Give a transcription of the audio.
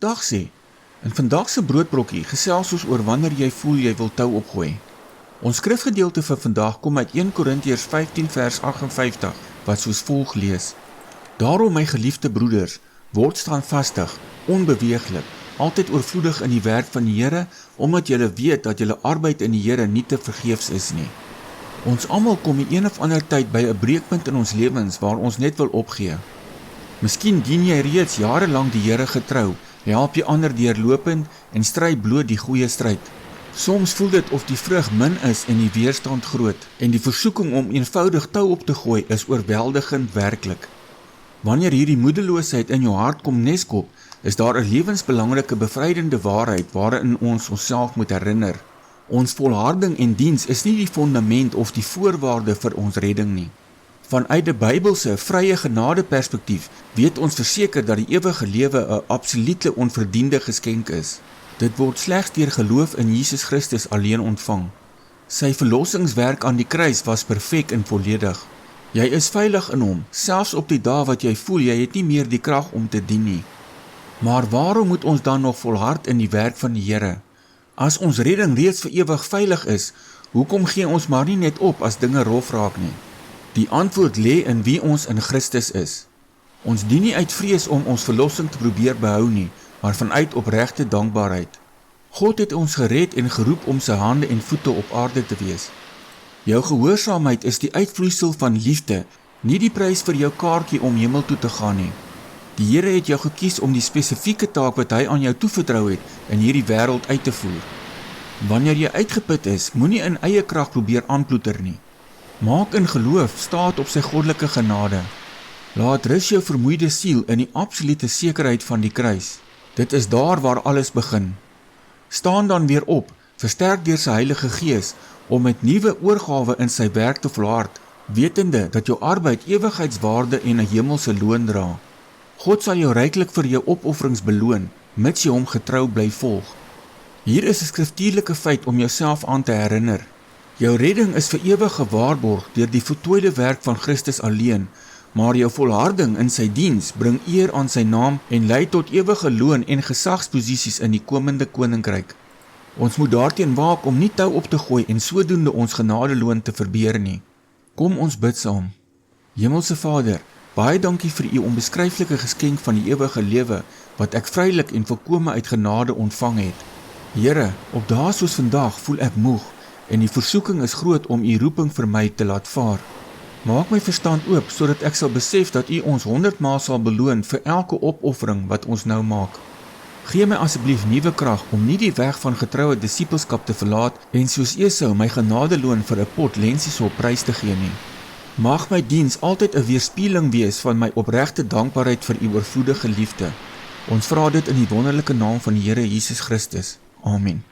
Dag sê. In vandag se broodbrokkie gesels ons oor wanneer jy voel jy wil tou opgooi. Ons skrifgedeelte vir vandag kom uit 1 Korintiërs 15 vers 58, wat soos volg lees. Daarom my geliefde broeders, word standvastig, onbeweeglik, altyd oorvloedig in die werk van die Here, omdat julle weet dat julle arbeid in die Here nie te vergeefs is nie. Ons almal kom die een of ander tyd by 'n breekpunt in ons lewens waar ons net wil opgee. Miskien dien jy reeds jarelang die Here getrou, help jy ander deurlopend en stry bloot die goeie stryd. Soms voel dit of die vrug min is en die weerstand groot, en die versoeking om eenvoudig tou op te gooi is oorweldigend werklik. Wanneer hierdie moedeloosheid in jou hart kom neskop, is daar 'n lewensbelangrike bevrydende waarheid waarin ons onsself moet herinner. Ons volharding en diens is nie die fondament of die voorwaarde vir ons redding nie. Vanuit die Bybelse vrye genade perspektief weet ons verseker dat die ewige lewe 'n absolute onverdiende geskenk is. Dit word slegs deur geloof in Jesus Christus alleen ontvang. Sy verlossingswerk aan die kruis was perfek en volledig. Jy is veilig in hom, selfs op die dae wat jy voel jy het nie meer die krag om te dien nie. Maar waarom moet ons dan nog volhard in die werk van die Here? As ons redding reeds vir ewig veilig is, hoekom gee ons maar nie net op as dinge rof raak nie? Die antwoord lê in wie ons in Christus is. Ons dien nie uit vrees om ons verlossing te probeer behou nie, maar vanuit opregte dankbaarheid. God het ons gered en geroep om sy hande en voete op aarde te wees. Jou gehoorsaamheid is die uitvloeisel van liefde, nie die prys vir jou kaartjie om hemel toe te gaan nie. Die Here het jou gekies om die spesifieke taak wat hy aan jou toevertrou het, in hierdie wêreld uit te voer. Wanneer jy uitgeput is, moenie in eie krag probeer aanploeter nie. Maak in geloof staat op sy goddelike genade. Laat rus jou vermoeide siel in die absolute sekerheid van die kruis. Dit is daar waar alles begin. Staan dan weer op, versterk deur sy Heilige Gees, om met nuwe oorgawe in sy werk te volhard, wetende dat jou arbeid ewigheidswaarde en 'n hemelse loon dra. God sal jou ryklik vir jou opofferings beloon, mits jy hom getrou bly volg. Hier is 'n skriftuurlike feit om jouself aan te herinner. Jou redding is vir ewig gewaarborg deur die voltooide werk van Christus alleen, maar jou volharding in sy diens bring eer aan sy naam en lei tot ewige loon en gesagsposisies in die komende koninkryk. Ons moet daarteen waak om nie tou op te gooi en sodoende ons genadeloon te verbeur nie. Kom ons bid saam. Hemelse Vader, baie dankie vir u onbeskryflike geskenk van die ewige lewe wat ek vrylik en volkome uit genade ontvang het. Here, op dae soos vandag voel ek moeg en die versoeking is groot om u roeping vir my te laat vaar. Maak my verstand oop sodat ek sal besef dat u ons 100 maal sal beloon vir elke opoffering wat ons nou maak. Gee my asseblief nuwe krag om nie die weg van getroue disippelskap te verlaat en soos Esau my genadeloon vir 'n pot lensiesop prys te gee nie. Mag my diens altyd 'n weerspieëling wees van my opregte dankbaarheid vir u oorvloedige liefde. Ons vra dit in die wonderlike naam van die Here Jesus Christus. Amen.